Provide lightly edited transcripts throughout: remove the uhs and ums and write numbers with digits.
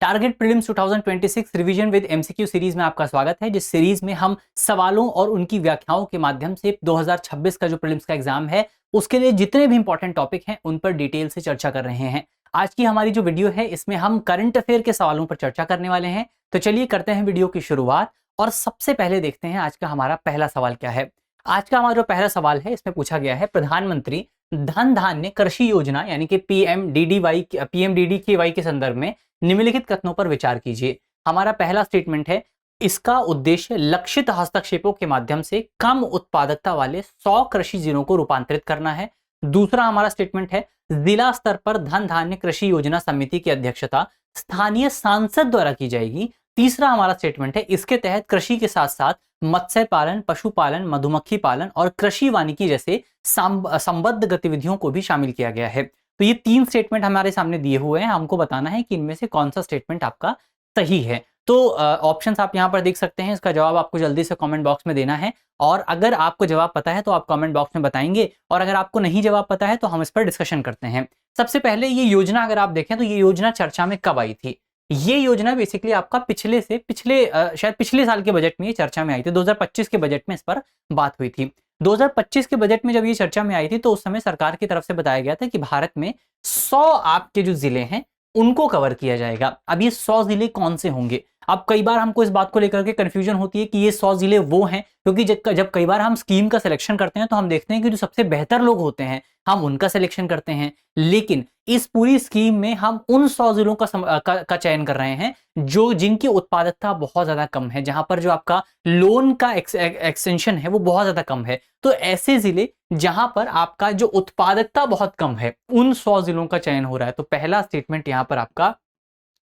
Target prelims 2026 revision with MCQ series में आपका स्वागत है। जिस सीरीज में हम सवालों और उनकी व्याख्याओं के माध्यम से 2026 का जो प्रीलिम्स का एग्जाम है उसके लिए जितने भी इंपॉर्टेंट टॉपिक हैं उन पर डिटेल से चर्चा कर रहे हैं। आज की हमारी जो वीडियो है इसमें हम करंट अफेयर के सवालों पर चर्चा करने वाले हैं। तो चलिए करते हैं वीडियो की शुरुआत और सबसे पहले देखते हैं आज का हमारा पहला सवाल क्या है। आज का हमारा जो पहला सवाल है इसमें पूछा गया है, प्रधानमंत्री धन धान्य कृषि योजना यानी कि पीएमडीडीकेवाई के संदर्भ में निम्नलिखित कथनों पर विचार कीजिए। हमारा पहला स्टेटमेंट है, इसका उद्देश्य लक्षित हस्तक्षेपों के माध्यम से कम उत्पादकता वाले 100 कृषि जिलों को रूपांतरित करना है। दूसरा हमारा स्टेटमेंट है, जिला स्तर पर धन धान्य कृषि योजना समिति की अध्यक्षता स्थानीय सांसद द्वारा की जाएगी। तीसरा हमारा स्टेटमेंट है, इसके तहत कृषि के साथ साथ मत्स्य पालन, पशुपालन, मधुमक्खी पालन और कृषि वानिकी जैसे संबद्ध गतिविधियों को भी शामिल किया गया है। तो ये तीन स्टेटमेंट हमारे सामने दिए हुए हैं, हमको बताना है कि इनमें से कौन सा स्टेटमेंट आपका सही है। तो ऑप्शंस आप यहाँ पर देख सकते हैं, इसका जवाब आपको जल्दी से कमेंट बॉक्स में देना है और अगर आपको जवाब पता है तो आप कमेंट बॉक्स में बताएंगे और अगर आपको नहीं जवाब पता है तो हम इस पर डिस्कशन करते हैं। सबसे पहले ये योजना अगर आप देखें तो ये योजना चर्चा में कब आई थी। ये योजना बेसिकली आपका पिछले शायद पिछले साल के बजट में ये चर्चा में आई थी। 2025 के बजट में इस पर बात हुई थी। 2025 के बजट में जब ये चर्चा में आई थी तो उस समय सरकार की तरफ से बताया गया था कि भारत में 100 आपके जो जिले हैं उनको कवर किया जाएगा। अब ये 100 जिले कौन से होंगे? अब कई बार हमको इस बात को लेकर के कंफ्यूजन होती है कि ये 100 जिले वो हैं, क्योंकि जब कई बार हम स्कीम का सिलेक्शन करते हैं तो हम देखते हैं कि जो सबसे बेहतर लोग होते हैं हम उनका सिलेक्शन करते हैं, लेकिन इस पूरी स्कीम में हम उन 100 जिलों का चयन कर रहे हैं जो जिनकी उत्पादकता बहुत ज्यादा कम है, जहां पर जो आपका लोन का एक्सटेंशन है वो बहुत ज्यादा कम है। तो ऐसे जिले जहां पर आपका जो उत्पादकता बहुत कम है उन 100 जिलों का चयन हो रहा है। तो पहला स्टेटमेंट यहां पर आपका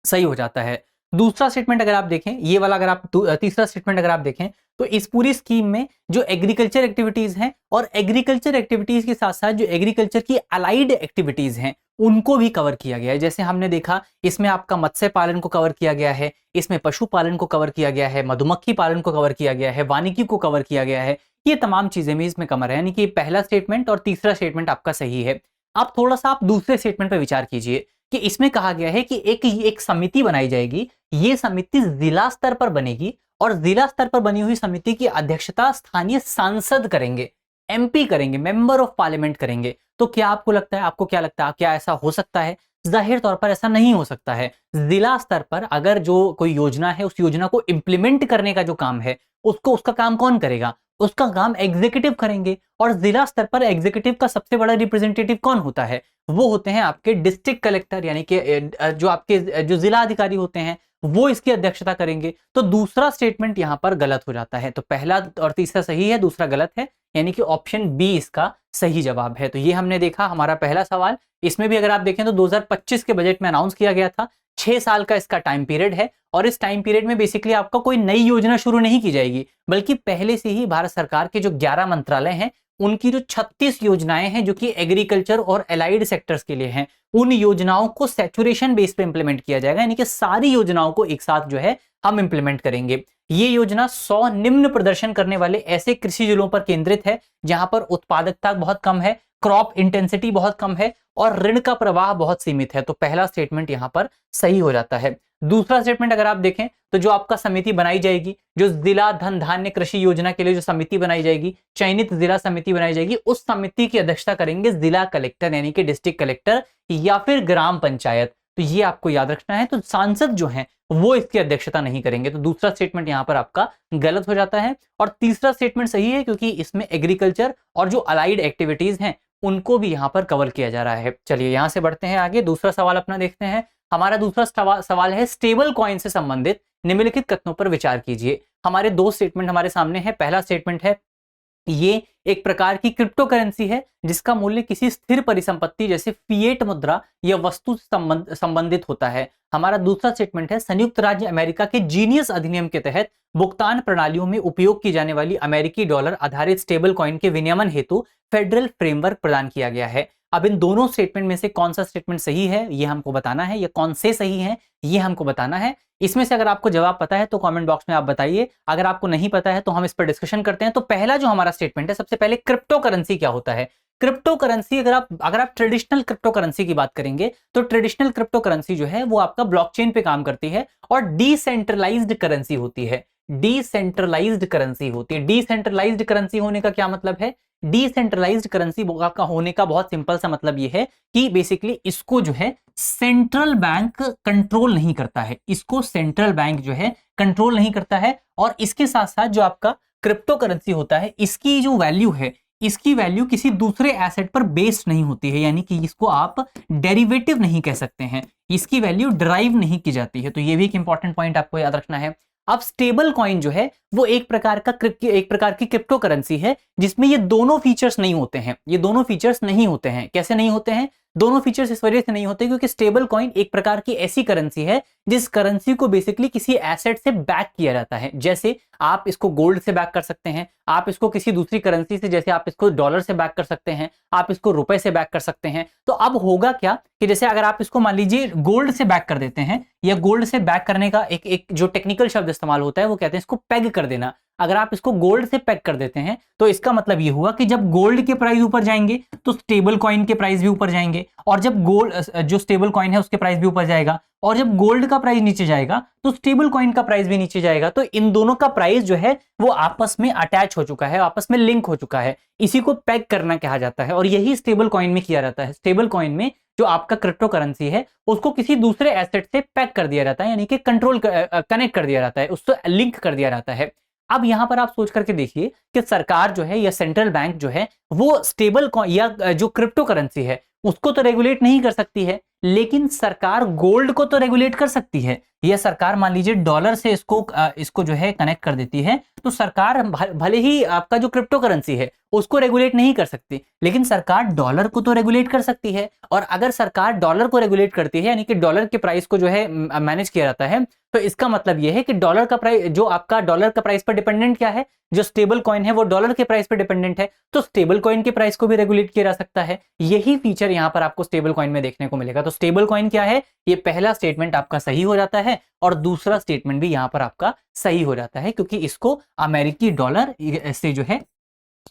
सही हो जाता है। दूसरा स्टेटमेंट अगर आप देखें, ये वाला अगर आप तीसरा स्टेटमेंट अगर आप देखें तो इस पूरी स्कीम में जो एग्रीकल्चर एक्टिविटीज हैं और एग्रीकल्चर एक्टिविटीज के साथ साथ जो एग्रीकल्चर की अलाइड एक्टिविटीज हैं उनको भी कवर किया गया है। जैसे हमने देखा इसमें आपका मत्स्य पालन को कवर किया गया है, इसमें पशुपालन को कवर किया गया है, मधुमक्खी पालन को कवर किया गया है, वानिकी को कवर किया गया है। ये तमाम चीजें भी इसमें कवर है, यानी कि पहला स्टेटमेंट और तीसरा स्टेटमेंट आपका सही है। अब थोड़ा सा आप दूसरे स्टेटमेंट पर विचार कीजिए कि इसमें कहा गया है कि एक समिति बनाई जाएगी। ये समिति जिला स्तर पर बनेगी और जिला स्तर पर बनी हुई समिति की अध्यक्षता स्थानीय सांसद करेंगे, एमपी करेंगे, मेंबर ऑफ पार्लियामेंट करेंगे। तो क्या आपको लगता है, आपको क्या लगता है, क्या ऐसा हो सकता है? जाहिर तौर पर ऐसा नहीं हो सकता है। जिला स्तर पर अगर जो कोई योजना है उस योजना को इंप्लीमेंट करने का जो काम है उसका काम कौन करेगा? उसका काम एग्जीक्यूटिव करेंगे। और जिला स्तर पर एग्जीक्यूटिव का सबसे बड़ा रिप्रेजेंटेटिव कौन होता है? वो होते हैं आपके डिस्ट्रिक्ट कलेक्टर, यानी कि जो आपके जो जिला अधिकारी होते हैं वो इसकी अध्यक्षता करेंगे। तो दूसरा स्टेटमेंट यहां पर गलत हो जाता है। तो पहला और तीसरा सही है, दूसरा गलत है, यानी कि ऑप्शन बी इसका सही जवाब है। तो ये हमने देखा हमारा पहला सवाल। इसमें भी अगर आप देखें तो 2025 के बजट में अनाउंस किया गया था, 6 साल का इसका टाइम पीरियड है और इस टाइम पीरियड में बेसिकली आपका कोई नई योजना शुरू नहीं की जाएगी, बल्कि पहले से ही भारत सरकार के जो 11 मंत्रालय हैं उनकी जो 36 योजनाएं हैं जो कि एग्रीकल्चर और एलाइड सेक्टर्स के लिए हैं, उन योजनाओं को सैचुरेशन बेस पे इंप्लीमेंट किया जाएगा, यानी कि सारी योजनाओं को एक साथ जो है हम इंप्लीमेंट करेंगे। ये योजना 100 निम्न प्रदर्शन करने वाले ऐसे कृषि जिलों पर केंद्रित है जहां पर उत्पादकता बहुत कम है, क्रॉप इंटेंसिटी बहुत कम है और ऋण का प्रवाह बहुत सीमित है। तो पहला स्टेटमेंट यहां पर सही हो जाता है। दूसरा स्टेटमेंट अगर आप देखें तो जो आपका समिति बनाई जाएगी, जो जिला धन धान्य कृषि योजना के लिए जो समिति बनाई जाएगी, चयनित जिला समिति बनाई जाएगी, उस समिति की अध्यक्षता करेंगे जिला कलेक्टर यानी कि डिस्ट्रिक्ट कलेक्टर या फिर ग्राम पंचायत। तो ये आपको याद रखना है। तो सांसद जो हैं वो इसकी अध्यक्षता नहीं करेंगे। तो दूसरा स्टेटमेंट यहां पर आपका गलत हो जाता है और तीसरा स्टेटमेंट सही है क्योंकि इसमें एग्रीकल्चर और जो अलाइड एक्टिविटीज हैं उनको भी यहां पर कवर किया जा रहा है। चलिए यहां से बढ़ते हैं आगे, दूसरा सवाल अपना देखते हैं। हमारा दूसरा सवाल है, स्टेबल कॉइन से संबंधित निम्नलिखित कथनों पर विचार कीजिए। हमारे दो स्टेटमेंट हमारे सामने है। पहला स्टेटमेंट है, ये एक प्रकार की क्रिप्टो करेंसी है जिसका मूल्य किसी स्थिर परिसंपत्ति जैसे फिएट मुद्रा या वस्तु से संबंधित होता है। हमारा दूसरा स्टेटमेंट है, संयुक्त राज्य अमेरिका के जीनियस अधिनियम के तहत भुगतान प्रणालियों में उपयोग की जाने वाली अमेरिकी डॉलर आधारित स्टेबल कॉइन के विनियमन हेतु फेडरल फ्रेमवर्क प्रदान किया गया है। अब इन दोनों स्टेटमेंट में से कौन सा स्टेटमेंट सही है ये हमको बताना है, या कौन से सही है ये हमको बताना है। इसमें से अगर आपको जवाब पता है तो कमेंट बॉक्स में आप बताइए, अगर आपको नहीं पता है तो हम इस पर डिस्कशन करते हैं। तो पहला जो हमारा स्टेटमेंट है, सबसे पहले क्रिप्टो करेंसी क्या होता है? क्रिप्टो करेंसी, अगर आप ट्रेडिशनल क्रिप्टो करेंसी की बात करेंगे तो ट्रेडिशनल क्रिप्टो करेंसी जो है वो आपका ब्लॉकचेन पे काम करती है और डिसेंट्रलाइज्ड करेंसी होती है। डिसेंट्रलाइज्ड करेंसी होती है। डिसेंट्रलाइज्ड करेंसी होने का क्या मतलब है? डिसेंट्रलाइज्ड करेंसी का होने का बहुत सिंपल सा मतलब ये है कि बेसिकली इसको जो है सेंट्रल बैंक कंट्रोल नहीं करता है, इसको सेंट्रल बैंक जो है कंट्रोल नहीं करता है। और इसके साथ साथ जो आपका क्रिप्टो करेंसी होता है, इसकी जो वैल्यू है, इसकी वैल्यू किसी दूसरे एसेट पर बेस्ड नहीं होती है, यानी कि इसको आप डेरिवेटिव नहीं कह सकते हैं, इसकी वैल्यू डिराइव नहीं की जाती है। तो ये भी एक इंपॉर्टेंट पॉइंट आपको याद रखना है। अब स्टेबल कॉइन जो है वो एक प्रकार की क्रिप्टो करेंसी है जिसमें ये दोनों फीचर्स नहीं होते हैं। ये दोनों फीचर्स नहीं होते हैं। कैसे नहीं होते हैं? दोनों फीचर्स इस वजह से नहीं होते क्योंकि स्टेबल कॉइन एक प्रकार की ऐसी करेंसी है जिस करेंसी को बेसिकली किसी एसेट से बैक किया जाता है। जैसे आप इसको गोल्ड से बैक कर सकते हैं, आप इसको किसी दूसरी करेंसी से, जैसे आप इसको डॉलर से बैक कर सकते हैं, आप इसको रुपए से बैक कर सकते हैं। तो अब होगा क्या कि जैसे अगर आप इसको मान लीजिए गोल्ड से बैक कर देते हैं, या गोल्ड से बैक करने का एक जो टेक्निकल शब्द इस्तेमाल होता है वो कहते हैं इसको पेग कर देना। अगर आप इसको गोल्ड से पेग कर देते हैं तो इसका मतलब ये हुआ कि जब गोल्ड के प्राइस ऊपर जाएंगे तो स्टेबल कॉइन के प्राइस भी ऊपर जाएंगे, और जब गोल्ड जो स्टेबल कॉइन है उसके प्राइस भी ऊपर जाएगा, और जब गोल्ड का प्राइस नीचे जाएगा तो स्टेबल कॉइन का प्राइस भी नीचे जाएगा। तो इन दोनों का प्राइस जो है वो आपस में अटैच हो चुका है, आपस में लिंक हो चुका है। इसी को पेग करना कहा जाता है और यही स्टेबल कॉइन में किया जाता है। स्टेबल कॉइन में जो आपका क्रिप्टो करेंसी है उसको किसी दूसरे एसेट से पैक कर दिया जाता है, यानी कि कनेक्ट कर दिया जाता है, उससे लिंक कर दिया जाता है। अब यहां पर आप सोच करके देखिए कि सरकार जो है या सेंट्रल बैंक जो है वो स्टेबल या जो क्रिप्टो करेंसी है उसको तो रेगुलेट नहीं कर सकती है, लेकिन सरकार गोल्ड को तो रेगुलेट कर सकती है। या सरकार मान लीजिए डॉलर से इसको जो है कनेक्ट कर देती है, तो सरकार भले ही आपका जो क्रिप्टो करेंसी है उसको रेगुलेट नहीं कर सकती, लेकिन सरकार डॉलर को तो रेगुलेट कर सकती है। और अगर सरकार डॉलर को रेगुलेट करती है, यानी कि डॉलर के प्राइस को जो है मैनेज किया जाता है, तो इसका मतलब यह है कि डॉलर का प्राइस, जो आपका डॉलर का प्राइस पर डिपेंडेंट क्या है, जो स्टेबल कॉइन है वो डॉलर के प्राइस पर डिपेंडेंट है, तो स्टेबल कॉइन के प्राइस को भी रेगुलेट किया जा सकता है। यही फीचर यहां पर आपको स्टेबल कॉइन में देखने को मिलेगा। तो स्टेबल कॉइन क्या है? ये पहला स्टेटमेंट आपका सही हो जाता है और दूसरा स्टेटमेंट भी यहां पर आपका सही हो जाता है, क्योंकि इसको अमेरिकी डॉलर से जो है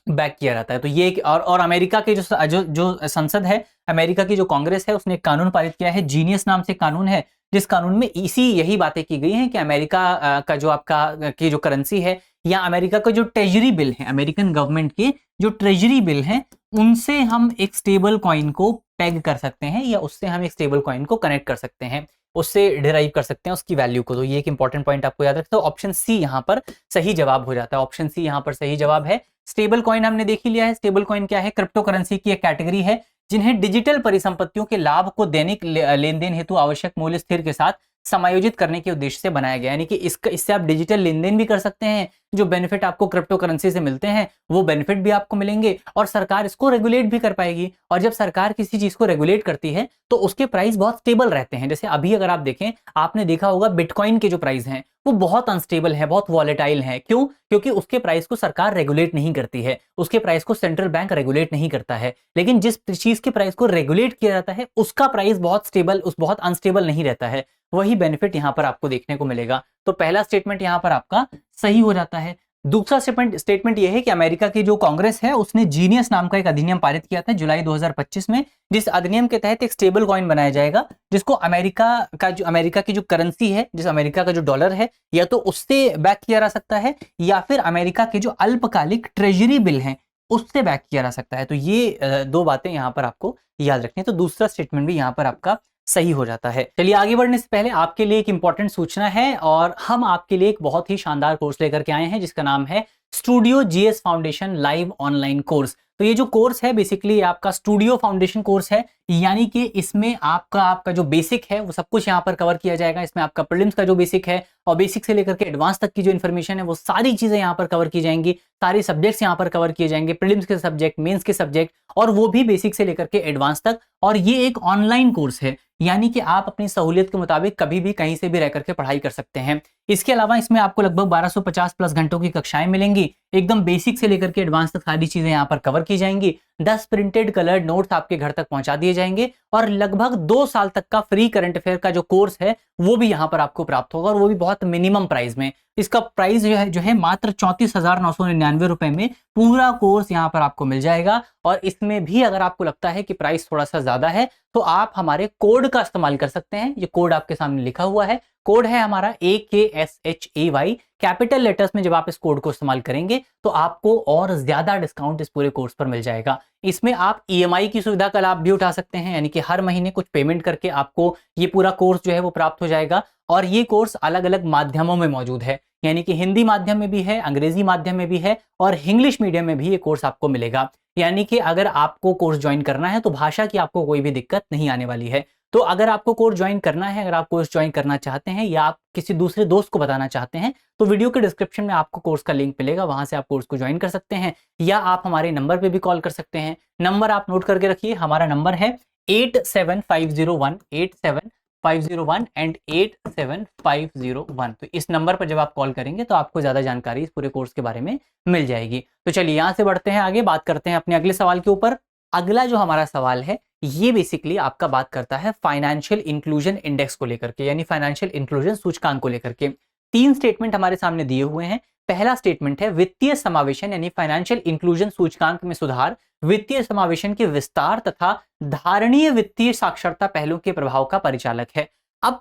बैक किया जाता है। तो ये और अमेरिका के जो संसद है, अमेरिका की जो कांग्रेस है, उसने एक कानून पारित किया है, जीनियस नाम से कानून है, जिस कानून में यही बातें की गई हैं कि अमेरिका का जो आपका की जो करेंसी है, या अमेरिका का जो ट्रेजरी बिल है, अमेरिकन गवर्नमेंट के जो ट्रेजरी बिल हैं, उनसे हम एक स्टेबल कॉइन को पेग कर सकते हैं, या उससे हम एक स्टेबल कॉइन को कनेक्ट कर सकते हैं, उससे डिराइव कर सकते हैं उसकी वैल्यू को। तो ये एक इंपॉर्टेंट पॉइंट आपको याद रखना। तो ऑप्शन सी यहाँ पर सही जवाब हो जाता है। ऑप्शन सी यहाँ पर सही जवाब है। स्टेबल कॉइन हमने देख ही लिया है। स्टेबल कॉइन क्या है? क्रिप्टो करेंसी की एक कैटेगरी है जिन्हें डिजिटल परिसंपत्तियों के लाभ को दैनिक लेन देन हेतु आवश्यक मूल्य स्थिर के साथ समायोजित करने के उद्देश्य से बनाया गया, यानी कि इससे आप डिजिटल लेन देन भी कर सकते हैं। जो बेनिफिट आपको क्रिप्टो करेंसी से मिलते हैं वो बेनिफिट भी आपको मिलेंगे, और सरकार इसको रेगुलेट भी कर पाएगी। और जब सरकार किसी चीज को रेगुलेट करती है तो उसके प्राइस बहुत स्टेबल रहते हैं। जैसे अभी अगर आप देखें, आपने देखा होगा बिटकॉइन के जो प्राइस हैं वो बहुत अनस्टेबल है, बहुत वॉलेटाइल है। क्यों? क्योंकि उसके प्राइस को सरकार रेगुलेट नहीं करती है, उसके प्राइस को सेंट्रल बैंक रेगुलेट नहीं करता है। लेकिन जिस चीज के प्राइस को रेगुलेट किया जाता है उसका प्राइस बहुत अनस्टेबल नहीं रहता है। वही बेनिफिट यहां पर आपको देखने को मिलेगा। तो पहला स्टेटमेंट यहां पर आपका सही हो जाता है। दूसरा स्टेटमेंट यह है कि अमेरिका की जो कांग्रेस है उसने जीनियस नाम का एक अधिनियम पारित किया था जुलाई 2025 में, जिस अधिनियम के तहत एक स्टेबल कॉइन बनाया जाएगा जिसको अमेरिका की जो करेंसी है, जिस अमेरिका का जो डॉलर है, या तो उससे बैक किया जा सकता है, या फिर अमेरिका के जो अल्पकालिक ट्रेजरी बिल हैं उससे बैक किया जा सकता है। तो ये दो बातें यहां पर आपको याद रखनी है। तो दूसरा स्टेटमेंट भी यहां पर आपका सही हो जाता है। चलिए आगे बढ़ने से पहले आपके लिए एक इंपॉर्टेंट सूचना है, और हम आपके लिए एक बहुत ही शानदार कोर्स लेकर के आए हैं जिसका नाम है studio GS foundation live online course. तो ये जो कोर्स है बेसिकली आपका स्टूडियो फाउंडेशन कोर्स है, यानी कि इसमें आपका जो बेसिक है वो सब कुछ यहाँ पर कवर किया जाएगा। इसमें आपका प्रीलिम्स का जो बेसिक है और बेसिक से लेकर के एडवांस तक की जो इन्फॉर्मेशन है वो सारी चीजें यहाँ पर कवर की जाएंगी, सारे सब्जेक्ट्स यहाँ पर कवर किए जाएंगे, प्रीलिम्स के सब्जेक्ट, मेंस के सब्जेक्ट, और वो भी बेसिक से लेकर के एडवांस तक। और ये एक ऑनलाइन कोर्स है, यानी कि आप अपनी सहूलियत के मुताबिक कभी भी कहीं से भी रह करके पढ़ाई कर सकते हैं। इसके अलावा इसमें आपको लगभग 1250 प्लस घंटों की कक्षाएं मिलेंगी, एकदम बेसिक से लेकर के एडवांस तक सारी चीजें यहाँ पर कवर की जाएंगी। 10 प्रिंटेड कलर्ड नोट्स आपके घर तक पहुंचा दिए जाएंगे और लगभग 2 साल तक का फ्री करंट अफेयर का जो कोर्स है वो भी यहाँ पर आपको प्राप्त होगा, और वो भी बहुत मिनिमम प्राइस में। इसका प्राइस जो है मात्र 34,999 रुपए में पूरा कोर्स यहाँ पर आपको मिल जाएगा। और इसमें भी अगर आपको लगता है कि प्राइस थोड़ा सा ज्यादा है तो आप हमारे कोड का इस्तेमाल कर सकते हैं। ये कोड आपके सामने लिखा हुआ है, कोड है हमारा AKSHAY। कैपिटल लेटर्स में जब आप इस कोड को इस्तेमाल करेंगे तो आपको और ज्यादा डिस्काउंट इस पूरे कोर्स पर मिल जाएगा। इसमें आप EMI की सुविधा का लाभ भी उठा सकते हैं, यानी कि हर महीने कुछ पेमेंट करके आपको ये पूरा कोर्स जो है वो प्राप्त हो जाएगा। और ये कोर्स अलग अलग माध्यमों में मौजूद है, यानी कि हिंदी माध्यम में भी है, अंग्रेजी माध्यम में भी है और इंग्लिश मीडियम में भी ये कोर्स आपको मिलेगा। यानी कि अगर आपको कोर्स ज्वाइन करना है तो भाषा की आपको कोई भी दिक्कत नहीं आने वाली है। तो अगर आपको कोर्स ज्वाइन करना है, अगर आप कोर्स ज्वाइन करना चाहते हैं या आप किसी दूसरे दोस्त को बताना चाहते हैं, तो वीडियो के डिस्क्रिप्शन में आपको कोर्स का लिंक मिलेगा, वहां से आप कोर्स को ज्वाइन कर सकते हैं। या आप हमारे नंबर पे भी कॉल कर सकते हैं। नंबर आप नोट करके रखिए, हमारा नंबर है 8750187501 एंड 87501। तो इस नंबर पर जब आप कॉल करेंगे तो आपको ज्यादा जानकारी इस पूरे कोर्स के बारे में मिल जाएगी। तो चलिए यहाँ से बढ़ते हैं आगे, बात करते हैं अपने अगले सवाल के ऊपर। अगला जो हमारा सवाल है ये बेसिकली आपका बात करता है फाइनेंशियल इंक्लूजन इंडेक्स को लेकर के, यानी फाइनेंशियल इंक्लूजन सूचकांक को लेकर के। 3 स्टेटमेंट हमारे सामने दिए हुए हैं। पहला स्टेटमेंट है वित्तीय समावेशन यानी फाइनेंशियल इंक्लूजन सूचकांक में सुधार वित्तीय समावेशन के विस्तार तथा धारणीय वित्तीय साक्षरता पहलों के प्रभाव का परिचालक है। अब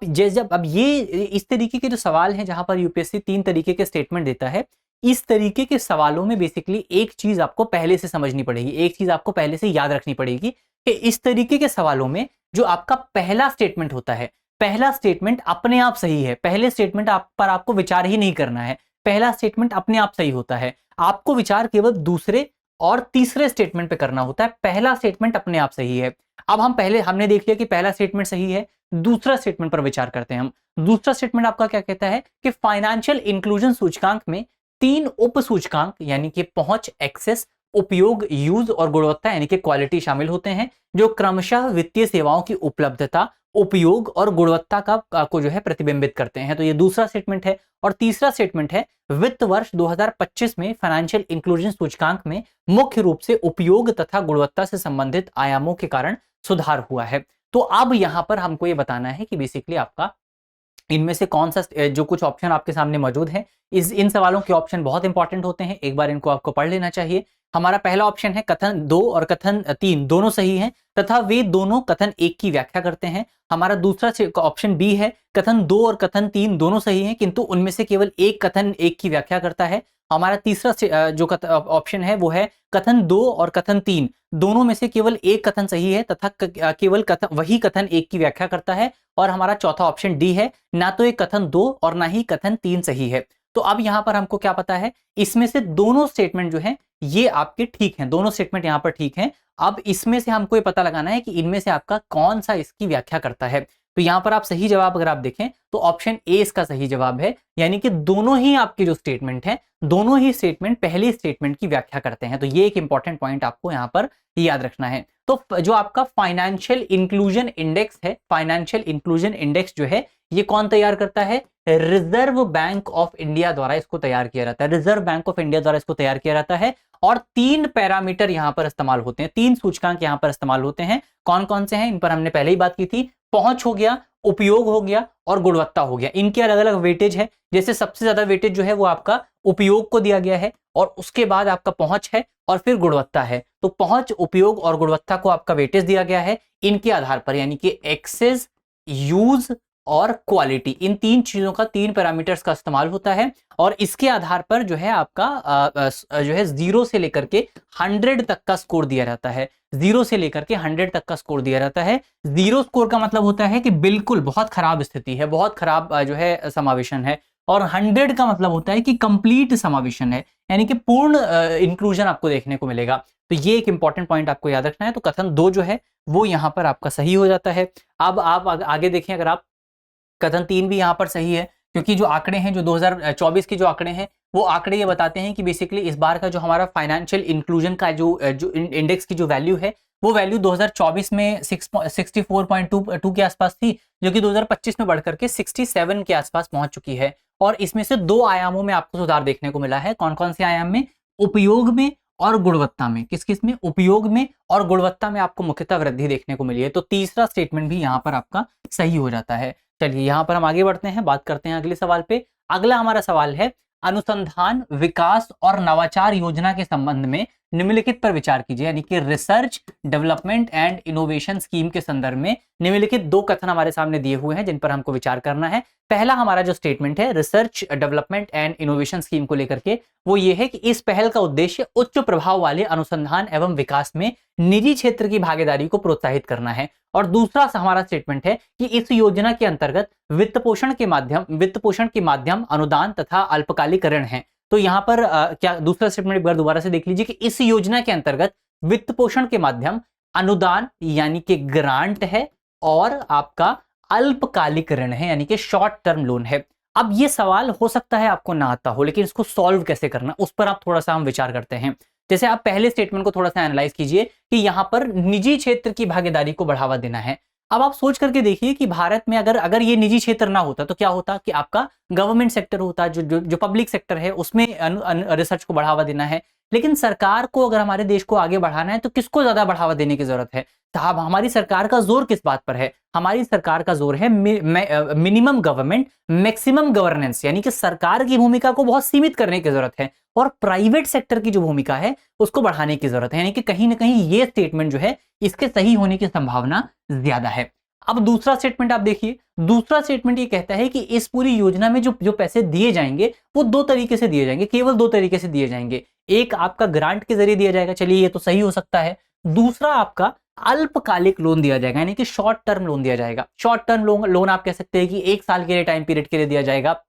ये इस तरीके के जो सवाल हैं जहां पर यूपीएससी 3 तरीके के स्टेटमेंट देता है, इस तरीके के सवालों में बेसिकली एक चीज आपको पहले से समझनी पड़ेगी, एक चीज आपको पहले से याद रखनी पड़ेगी कि इस तरीके के सवालों में जो आपका पहला स्टेटमेंट होता है, पहला स्टेटमेंट अपने आप सही है। पहले स्टेटमेंट पर आपको विचार ही नहीं करना है, पहला स्टेटमेंट अपने आप सही होता है। आपको विचार केवल दूसरे और तीसरे स्टेटमेंट पे करना होता है। पहला स्टेटमेंट अपने आप सही है। अब हमने देख लिया कि पहला स्टेटमेंट सही है, दूसरा स्टेटमेंट पर विचार करते हैं हम। दूसरा स्टेटमेंट आपका क्या कहता है कि फाइनेंशियल इंक्लूजन सूचकांक में 3 उप सूचकांक यानी कि पहुंच एक्सेस, उपयोग यूज और गुणवत्ता यानी कि क्वालिटी शामिल होते हैं, जो क्रमशः वित्तीय सेवाओं की उपलब्धता, उपयोग और गुणवत्ता को जो है प्रतिबिंबित करते हैं। तो ये दूसरा स्टेटमेंट है। और तीसरा स्टेटमेंट है वित्त वर्ष 2025 में फाइनेंशियल इंक्लूजन सूचकांक में मुख्य रूप से उपयोग तथा गुणवत्ता से संबंधित आयामों के कारण सुधार हुआ है। तो अब यहां पर हमको ये बताना है कि बेसिकली आपका इनमें से कौन सा जो कुछ ऑप्शन आपके सामने मौजूद है, इन सवालों के ऑप्शन बहुत इंपॉर्टेंट होते हैं, एक बार इनको आपको पढ़ लेना चाहिए। हमारा पहला ऑप्शन है कथन 2 और कथन 3 दोनों सही हैं तथा वे दोनों कथन 1 की व्याख्या करते हैं। हमारा दूसरा ऑप्शन बी है कथन 2 और कथन 3 दोनों सही हैं किंतु उनमें से केवल एक कथन 1 की व्याख्या करता है। हमारा तीसरा जो ऑप्शन है वो है कथन 2 और कथन 3 दोनों में से केवल एक कथन सही है तथा केवल वही कथन 1 की व्याख्या करता है। और हमारा चौथा ऑप्शन डी है, ना तो एक कथन 2 और ना ही कथन 3 सही है। तो अब यहां पर हमको क्या पता है, इसमें से दोनों स्टेटमेंट जो हैं ये आपके ठीक हैं, दोनों स्टेटमेंट यहां पर ठीक हैं। अब इसमें से हमको ये पता लगाना है कि इनमें से आपका कौन सा इसकी व्याख्या करता है। तो यहां पर आप सही जवाब अगर आप देखें तो ऑप्शन ए इसका सही जवाब है, यानी कि दोनों ही आपके जो स्टेटमेंट हैं दोनों ही स्टेटमेंट पहले स्टेटमेंट की व्याख्या करते हैं। तो ये एक इंपॉर्टेंट पॉइंट आपको यहां पर याद रखना है। तो जो आपका फाइनेंशियल इंक्लूजन इंडेक्स है, फाइनेंशियल इंक्लूजन इंडेक्स जो है ये कौन तैयार करता है, रिजर्व बैंक ऑफ इंडिया द्वारा इसको तैयार किया जाता है। रिजर्व बैंक ऑफ इंडिया द्वारा इसको तैयार किया जाता है और 3 पैरामीटर यहां पर इस्तेमाल होते हैं, 3 सूचकांक यहां पर इस्तेमाल होते हैं। कौन कौन से हैं इन पर हमने पहले ही बात की थी, पहुंच हो गया, उपयोग हो गया और गुणवत्ता हो गया। इनके अलग अलग वेटेज है, जैसे सबसे ज्यादा वेटेज जो है वो आपका उपयोग को दिया गया है और उसके बाद आपका पहुंच है और फिर गुणवत्ता है। तो पहुंच, उपयोग और गुणवत्ता को आपका वेटेज दिया गया है इनके आधार पर, यानी कि एक्सेस, यूज और क्वालिटी, इन 3 चीजों का 3 पैरामीटर्स का इस्तेमाल होता है। और इसके आधार पर जो है आपका जो है 0 से लेकर के 100 तक का स्कोर दिया जाता है। 0 से लेकर के 100 तक का स्कोर दिया जाता है। 0 स्कोर का मतलब होता है कि बिल्कुल बहुत खराब स्थिति है, बहुत खराब जो है समावेशन है। और 100 का मतलब होता है कि कंप्लीट समावेशन है, यानी कि पूर्ण इंक्लूजन आपको देखने को मिलेगा। तो ये एक इंपॉर्टेंट पॉइंट आपको याद रखना है। तो कथन 2 जो है वो यहाँ पर आपका सही हो जाता है। अब आप आगे देखें, अगर आप कथन 3 भी यहाँ पर सही है, क्योंकि जो आंकड़े हैं, जो 2024 के जो आंकड़े हैं वो आंकड़े ये बताते हैं कि बेसिकली इस बार का जो हमारा फाइनेंशियल इंक्लूजन का जो इंडेक्स की जो वैल्यू है वो वैल्यू 2024 में 64.2 के आसपास थी, जो कि 2025 में बढ़कर के 67 के आसपास पहुंच चुकी है। और इसमें से 2 आयामों में आपको सुधार देखने को मिला है। कौन कौन से आयाम में? उपयोग में और गुणवत्ता में। किस किस में? उपयोग में और गुणवत्ता में आपको मुख्यतः वृद्धि देखने को मिली है। तो तीसरा स्टेटमेंट भी यहाँ पर आपका सही हो जाता है। चलिए यहाँ पर हम आगे बढ़ते हैं, बात करते हैं अगले सवाल पे। अगला हमारा सवाल है, अनुसंधान विकास और नवाचार योजना के संबंध में निम्नलिखित पर विचार कीजिए, यानी कि research development and innovation scheme के संदर्भ में निम्नलिखित 2 कथन हमारे सामने दिए हुए हैं जिन पर हमको विचार करना है। पहला हमारा जो स्टेटमेंट है research development and innovation scheme को लेकर के, वो ये है कि इस पहल का उद्देश्य उच्च प्रभाव वाले अनुसंधान एवं विकास में निजी क्षेत्र की भागीदारी को प्रोत्साहित करना है। और दूसरा हमारा स्टेटमेंट है कि इस योजना के अंतर्गत वित्त पोषण के माध्यम अनुदान तथा अल्पकालिक ऋण है। तो यहाँ पर क्या दूसरा स्टेटमेंट एक बार दोबारा से देख लीजिए कि इस योजना के अंतर्गत वित्त पोषण के माध्यम अनुदान यानी कि ग्रांट है और आपका अल्पकालिक ऋण है यानी कि शॉर्ट टर्म लोन है। अब ये सवाल हो सकता है आपको ना आता हो, लेकिन इसको सॉल्व कैसे करना उस पर आप थोड़ा सा हम विचार करते हैं। जैसे आप पहले स्टेटमेंट को थोड़ा सा एनालाइज कीजिए कि यहां पर निजी क्षेत्र की भागीदारी को बढ़ावा देना है। अब आप सोच करके देखिए कि भारत में अगर ये निजी क्षेत्र ना होता तो क्या होता कि आपका गवर्नमेंट सेक्टर होता, जो पब्लिक सेक्टर है उसमें रिसर्च को बढ़ावा देना है। लेकिन सरकार को अगर हमारे देश को आगे बढ़ाना है तो किसको ज्यादा बढ़ावा देने की जरूरत है? साहब हमारी सरकार का जोर किस बात पर है? हमारी सरकार का जोर है मिनिमम गवर्नमेंट मैक्सिमम गवर्नेंस, यानी कि सरकार की भूमिका को बहुत सीमित करने की जरूरत है और प्राइवेट सेक्टर की जो भूमिका है उसको बढ़ाने की जरूरत है। यानी कि कहीं ना कहीं ये स्टेटमेंट जो है इसके सही होने की संभावना ज्यादा है। अब दूसरा स्टेटमेंट आप देखिए, दूसरा स्टेटमेंट ये कहता है कि इस पूरी योजना में जो पैसे दिए जाएंगे वो 2 तरीके से दिए जाएंगे, केवल 2 तरीके से दिए जाएंगे। एक आपका ग्रांट के जरिए दिया जाएगा, चलिए ये तो सही हो सकता है। दूसरा आपका अल्पकालिक लोन दिया जाएगा, यानी कि शॉर्ट टर्म लोन दिया जाएगा। शॉर्ट टर्म लोन आप कह सकते हैं कि 1 साल के लिए टाइम पीरियड के लिए दिया जाएगा।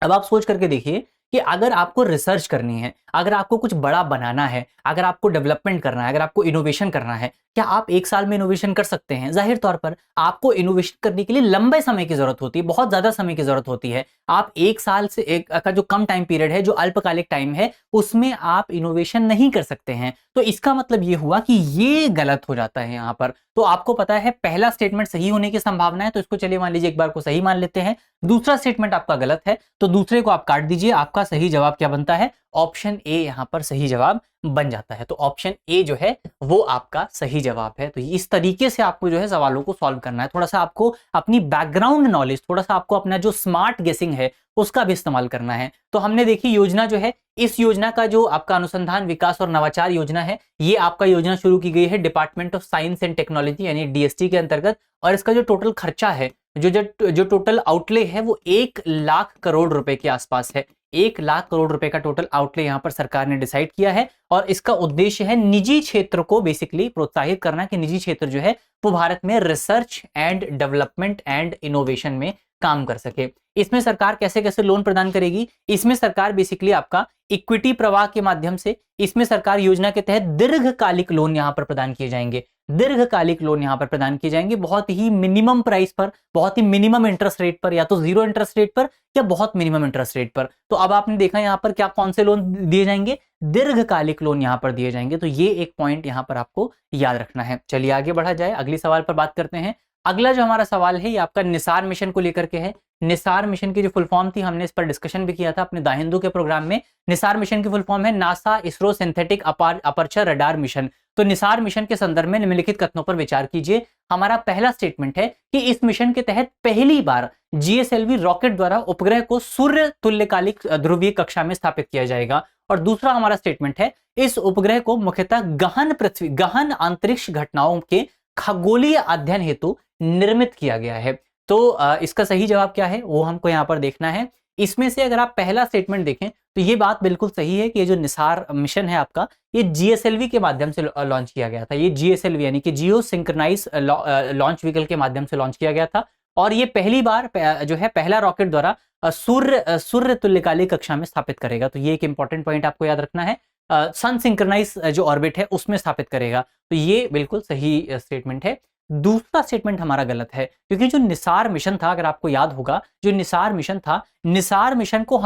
अब आप सोच करके देखिए कि अगर आपको रिसर्च करनी है, अगर आपको कुछ बड़ा बनाना है, अगर आपको डेवलपमेंट करना है, अगर आपको इनोवेशन करना है, क्या आप 1 साल में इनोवेशन कर सकते हैं? जाहिर तौर पर आपको इनोवेशन करने के लिए लंबे समय की जरूरत होती है, बहुत ज्यादा समय की जरूरत होती है। आप 1 साल से एक का जो कम टाइम पीरियड है, जो अल्पकालिक टाइम है, उसमें आप इनोवेशन नहीं कर सकते हैं। तो इसका मतलब ये हुआ कि ये गलत हो जाता है यहाँ पर। तो आपको पता है पहला स्टेटमेंट सही होने की संभावना है, तो इसको चलिए मान लीजिए एक बार को सही मान लेते हैं। दूसरा स्टेटमेंट आपका गलत है तो दूसरे को आप काट दीजिए। आपका सही जवाब क्या बनता है? ऑप्शन ए यहां पर सही जवाब बन जाता है। तो ऑप्शन ए जो है वो आपका सही जवाब है। तो इस तरीके से आपको जो है सवालों को सॉल्व करना है। थोड़ा सा आपको अपनी बैकग्राउंड नॉलेज, थोड़ा सा आपको अपना जो स्मार्ट गेसिंग है उसका भी इस्तेमाल करना है। तो हमने देखी योजना जो है, इस योजना का जो आपका अनुसंधान विकास और नवाचार योजना है, ये आपका योजना शुरू की गई है department of science and technology यानी डीएसटी के अंतर्गत। और इसका जो टोटल खर्चा है, जो टोटल आउटले है वो 1 लाख करोड़ रुपए के आसपास है। 1 लाख करोड़ रुपए का टोटल आउटले यहाँ पर सरकार ने डिसाइड किया है। और इसका उद्देश्य है निजी क्षेत्र को बेसिकली प्रोत्साहित करना कि निजी क्षेत्र जो है वो भारत में research and development and innovation में काम कर सके। इसमें सरकार कैसे कैसे लोन प्रदान करेगी? इसमें सरकार बेसिकली आपका इक्विटी प्रवाह के माध्यम से, इसमें सरकार योजना के तहत दीर्घकालिक लोन यहां पर प्रदान किए जाएंगे। दीर्घकालिक लोन यहां पर प्रदान किए जाएंगे बहुत ही मिनिमम प्राइस पर, बहुत ही मिनिमम इंटरेस्ट रेट पर, या तो 0 इंटरेस्ट रेट पर या बहुत मिनिमम इंटरेस्ट रेट पर। तो अब आपने देखा यहां पर क्या कौन से लोन दिए जाएंगे? दीर्घकालिक लोन यहां पर दिए जाएंगे। तो ये एक पॉइंट यहां पर आपको याद रखना है। चलिए आगे बढ़ा जाए, अगले सवाल पर बात करते हैं। अगला जो हमारा सवाल है ये आपका निसार मिशन को लेकर के है। निसार मिशन की जो फुल फॉर्म थी, हमने इस पर डिस्कशन भी किया था अपने द हिंदू के प्रोग्राम में। निसार मिशन की फुल फॉर्म है NASA ISRO synthetic aperture radar mission. तो निसार मिशन के संदर्भ में निम्नलिखित कथनों पर विचार कीजिए। हमारा पहला स्टेटमेंट है कि इस मिशन के तहत पहली बार जीएसएलवी रॉकेट द्वारा उपग्रह को सूर्य तुल्यकालिक ध्रुवीय कक्षा में स्थापित किया जाएगा। और दूसरा हमारा स्टेटमेंट है इस उपग्रह को मुख्यतः गहन अंतरिक्ष घटनाओं के खगोलीय अध्ययन हेतु निर्मित किया गया है। तो इसका सही जवाब क्या है वो हमको यहाँ पर देखना है। इसमें से अगर आप पहला स्टेटमेंट देखें तो ये बात बिल्कुल सही है कि ये जो निसार मिशन है आपका, ये जीएसएलवी के माध्यम से लॉन्च किया गया था। ये जीएसएलवी यानी कि जियो सिंक्रोनाइज लॉन्च व्हीकल के माध्यम से लॉन्च किया गया था। और ये पहली बार जो है पहला रॉकेट द्वारा सूर्य तुल्यकालिक कक्षा में स्थापित करेगा। तो ये एक इंपॉर्टेंट पॉइंट आपको याद रखना है। सन सिंक्रोनाइज जो ऑर्बिट है उसमें स्थापित करेगा। तो ये बिल्कुल सही स्टेटमेंट है। दूसरा स्टेटमेंट हमारा गलत है क्योंकि जो निसार मिशन था, अगर आपको याद होगा, जो निसार मिशन था, निसार मिशन को